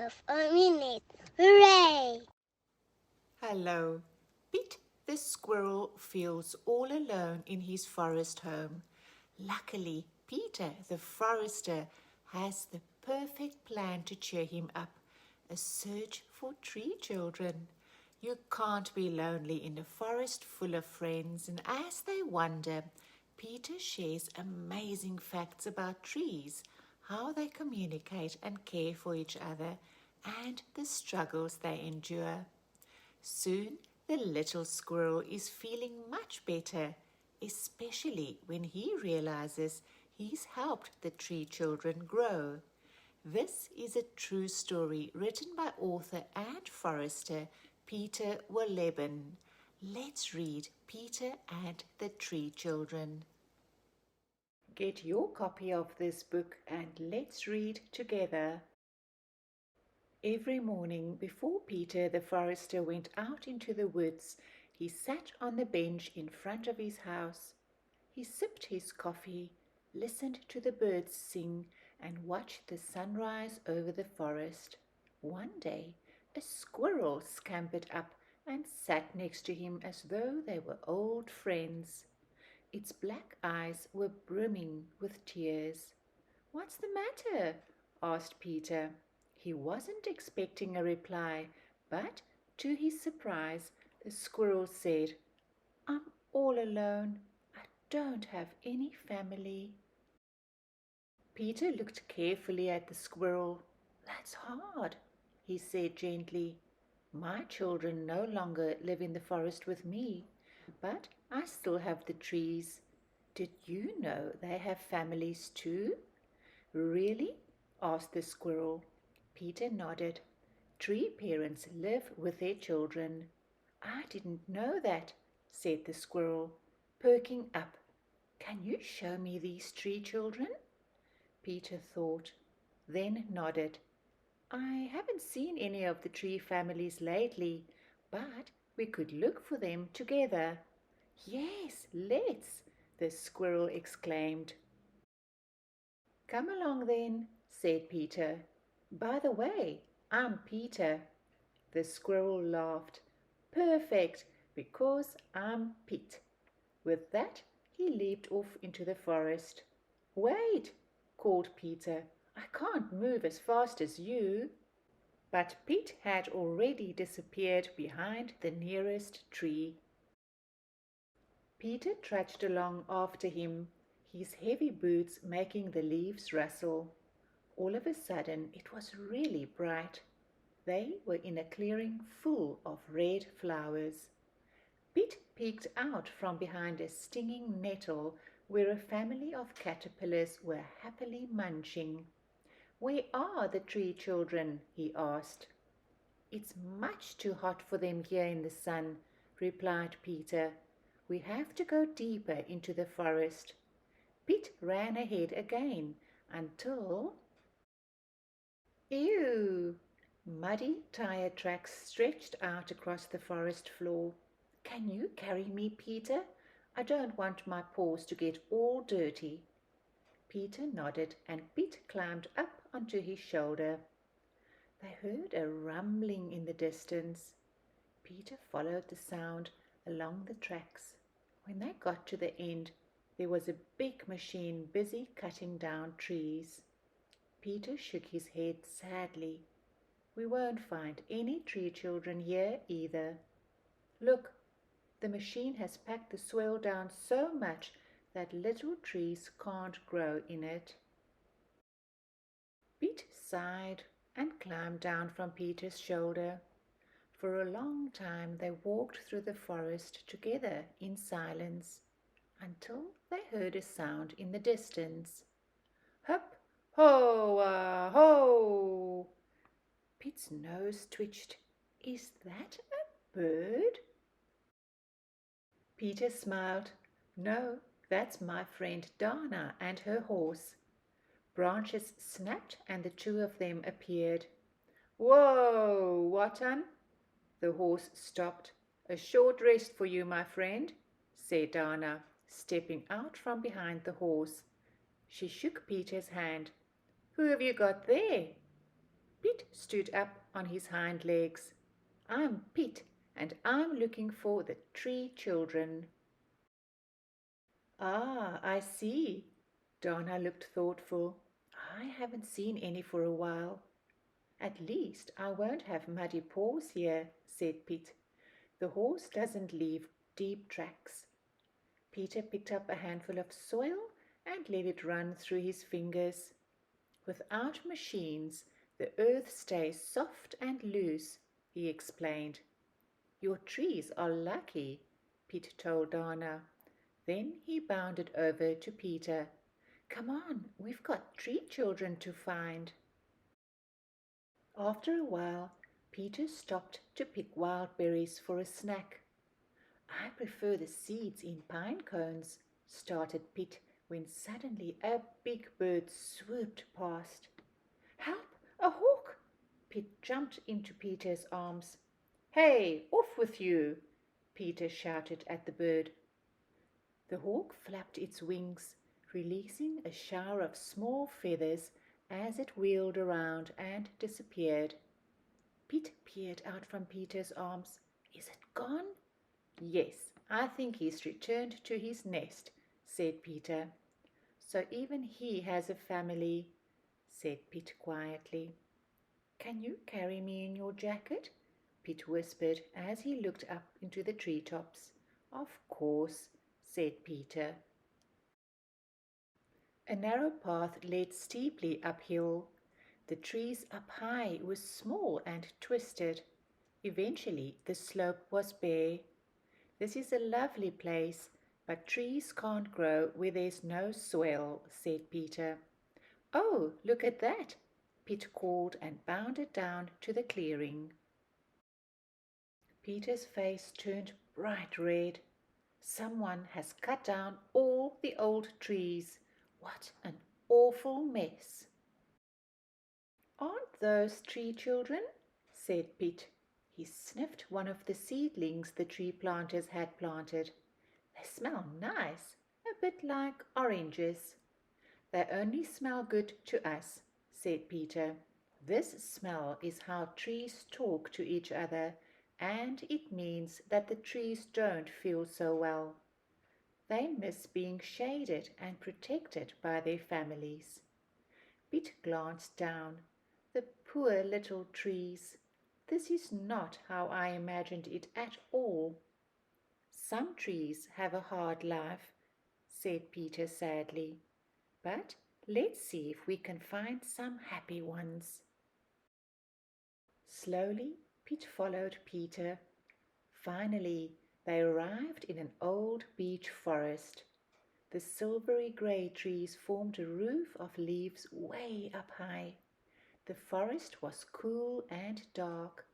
half a minute. Hooray! Hello. Piet the squirrel feels all alone in his forest home. Luckily, Peter the forester has the perfect plan to cheer him up. A search for tree children. You can't be lonely in a forest full of friends, and as they wander, Peter shares amazing facts about trees, how they communicate and care for each other, and the struggles they endure. Soon the little squirrel is feeling much better, especially when he realizes he's helped the tree children grow. This is a true story written by author and forester Peter Wohlleben. Let's read Peter and the Tree Children. Get your copy of this book and let's read together. Every morning before Peter the forester went out into the woods, he sat on the bench in front of his house. He sipped his coffee, listened to the birds sing, and watched the sunrise over the forest. One day, a squirrel scampered up and sat next to him as though they were old friends. Its black eyes were brimming with tears. "What's the matter?" asked Peter. He wasn't expecting a reply, but to his surprise, the squirrel said, "I'm all alone. I don't have any family." Peter looked carefully at the squirrel. "That's hard," he said gently. "My children no longer live in the forest with me, but I still have the trees. Did you know they have families too?" "Really?" asked the squirrel. Peter nodded. "Tree parents live with their children." "I didn't know that," said the squirrel, perking up. "Can you show me these tree children?" Peter thought, then nodded. "I haven't seen any of the tree families lately, but we could look for them together." "Yes, let's!" the squirrel exclaimed. "Come along then," said Peter. "By the way, I'm Peter." The squirrel laughed. "Perfect, because I'm Piet." With that, he leaped off into the forest. "Wait!" called Peter. "I can't move as fast as you." But Piet had already disappeared behind the nearest tree. Peter trudged along after him, his heavy boots making the leaves rustle. All of a sudden it was really bright. They were in a clearing full of red flowers. Piet peeked out from behind a stinging nettle where a family of caterpillars were happily munching. "Where are the tree children?" he asked. "It's much too hot for them here in the sun," replied Peter. "We have to go deeper into the forest." Piet ran ahead again until... Ew! Muddy tire tracks stretched out across the forest floor. "Can you carry me, Peter? I don't want my paws to get all dirty." Peter nodded and Piet climbed up onto his shoulder. They heard a rumbling in the distance. Peter followed the sound along the tracks. When they got to the end, there was a big machine busy cutting down trees. Peter shook his head sadly. "We won't find any tree children here either. Look, the machine has packed the soil down so much that little trees can't grow in it." Piet sighed and climbed down from Peter's shoulder. For a long time they walked through the forest together in silence, until they heard a sound in the distance. "Hup! Ho! Piet's nose twitched. "Is that a bird?" Peter smiled. "No, that's my friend Dana and her horse." Branches snapped and the two of them appeared. "Whoa, Watan!" The horse stopped. "A short rest for you, my friend," said Dana, stepping out from behind the horse. She shook Peter's hand. "Who have you got there?" Piet stood up on his hind legs. "I'm Piet, and I'm looking for the tree children." "Ah, I see." Donna looked thoughtful. "I haven't seen any for a while." "At least I won't have muddy paws here," said Piet. "The horse doesn't leave deep tracks." Peter picked up a handful of soil and let it run through his fingers. "Without machines, the earth stays soft and loose," he explained. "Your trees are lucky," Piet told Dana. Then he bounded over to Peter. "Come on, we've got tree children to find." After a while, Peter stopped to pick wild berries for a snack. "I prefer the seeds in pine cones," started Piet, when suddenly a big bird swooped past. "Help! A hawk!" Piet jumped into Peter's arms. "Hey, off with you!" Peter shouted at the bird. The hawk flapped its wings, releasing a shower of small feathers as it wheeled around and disappeared. Piet peered out from Peter's arms. "Is it gone?" "Yes, I think he's returned to his nest," said Peter. "So even he has a family," said Piet quietly. "Can you carry me in your jacket?" Piet whispered as he looked up into the treetops. "Of course," said Peter. A narrow path led steeply uphill. The trees up high were small and twisted. Eventually the slope was bare. "This is a lovely place, but trees can't grow where there's no soil," said Peter. "Oh, look at that!" Piet called and bounded down to the clearing. Peter's face turned bright red. "Someone has cut down all the old trees. What an awful mess!" "Aren't those tree children?" said Piet. He sniffed one of the seedlings the tree planters had planted. "They smell nice, a bit like oranges." "They only smell good to us," said Peter. "This smell is how trees talk to each other, and it means that the trees don't feel so well. They miss being shaded and protected by their families." Piet glanced down. The poor little trees. This is not how I imagined it at all. "Some trees have a hard life," said Peter sadly. "But let's see if we can find some happy ones." Slowly, Piet followed Peter. Finally, they arrived in an old beech forest. The silvery grey trees formed a roof of leaves way up high. The forest was cool and dark.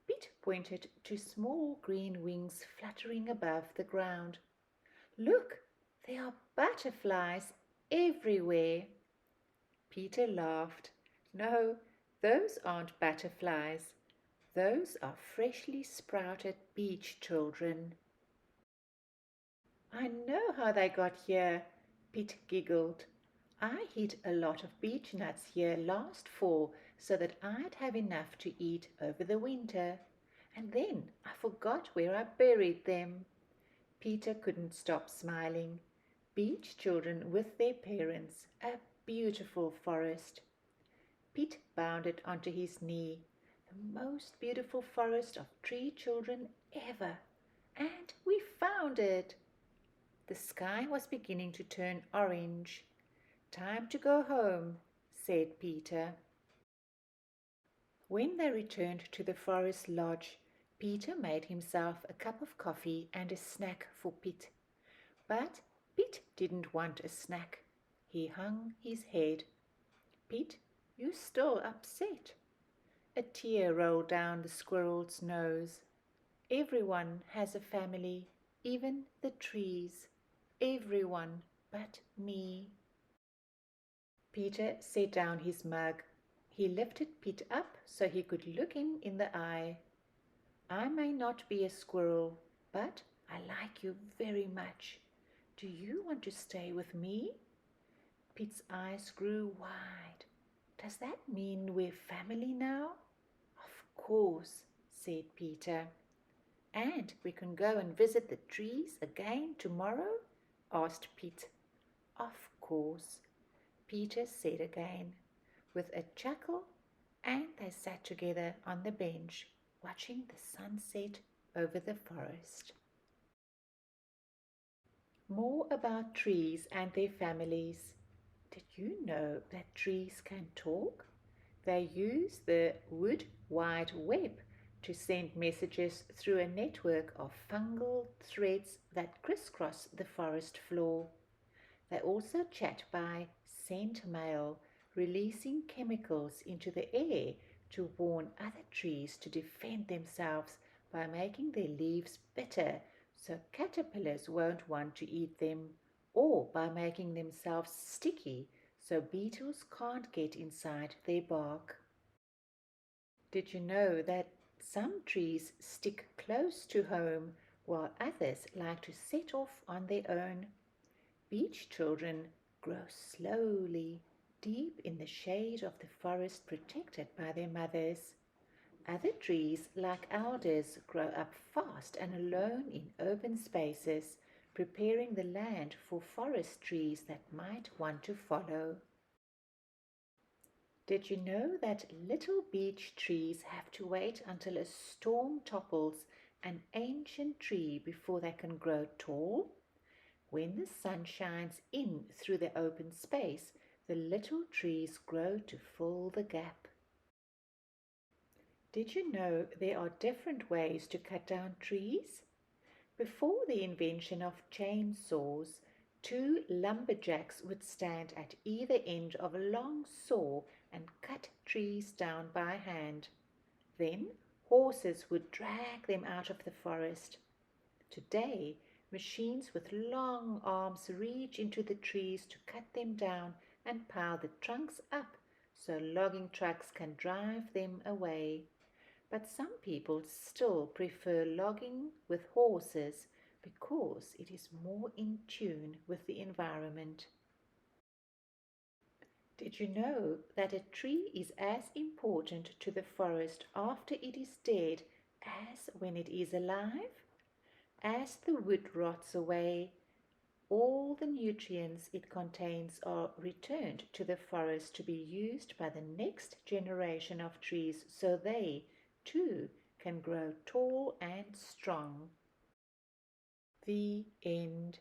Piet pointed to small green wings fluttering above the ground. "Look, there are butterflies everywhere." Peter laughed. "No, those aren't butterflies. Those are freshly sprouted beech children." "I know how they got here," Piet giggled. "I hid a lot of beech nuts here last fall so that I'd have enough to eat over the winter. And then I forgot where I buried them." Peter couldn't stop smiling. Beech children with their parents, a beautiful forest. Piet bounded onto his knee. "The most beautiful forest of tree children ever. And we found it." The sky was beginning to turn orange. "Time to go home," said Peter. When they returned to the forest lodge, Peter made himself a cup of coffee and a snack for Piet. But Piet didn't want a snack. He hung his head. "Piet, you're still upset." A tear rolled down the squirrel's nose. "Everyone has a family, even the trees. Everyone but me." Peter set down his mug. He lifted Piet up so he could look him in the eye. "I may not be a squirrel, but I like you very much. Do you want to stay with me?" Piet's eyes grew wide. Does that mean we're family now? Of course, said Peter. And we can go and visit the trees again tomorrow? Asked Piet. Of course, Peter said again, with a chuckle, and they sat together on the bench, watching the sunset over the forest. More about trees and their families. Did you know that trees can talk? They use the wood wide web to send messages through a network of fungal threads that crisscross the forest floor. They also chat by scent mail, releasing chemicals into the air to warn other trees to defend themselves by making their leaves bitter so caterpillars won't want to eat them, or by making themselves sticky so beetles can't get inside their bark. Did you know that some trees stick close to home while others like to set off on their own? Beech children grow slowly, deep in the shade of the forest protected by their mothers. Other trees, like alders, grow up fast and alone in open spaces, preparing the land for forest trees that might want to follow. Did you know that little beech trees have to wait until a storm topples an ancient tree before they can grow tall? When the sun shines in through the open space, the little trees grow to fill the gap. Did you know there are different ways to cut down trees? Before the invention of chainsaws, two lumberjacks would stand at either end of a long saw and cut trees down by hand. Then horses would drag them out of the forest. Today, machines with long arms reach into the trees to cut them down and pile the trunks up so logging trucks can drive them away. But some people still prefer logging with horses because it is more in tune with the environment. Did you know that a tree is as important to the forest after it is dead as when it is alive? As the wood rots away, all the nutrients it contains are returned to the forest to be used by the next generation of trees so they, too, can grow tall and strong. The end.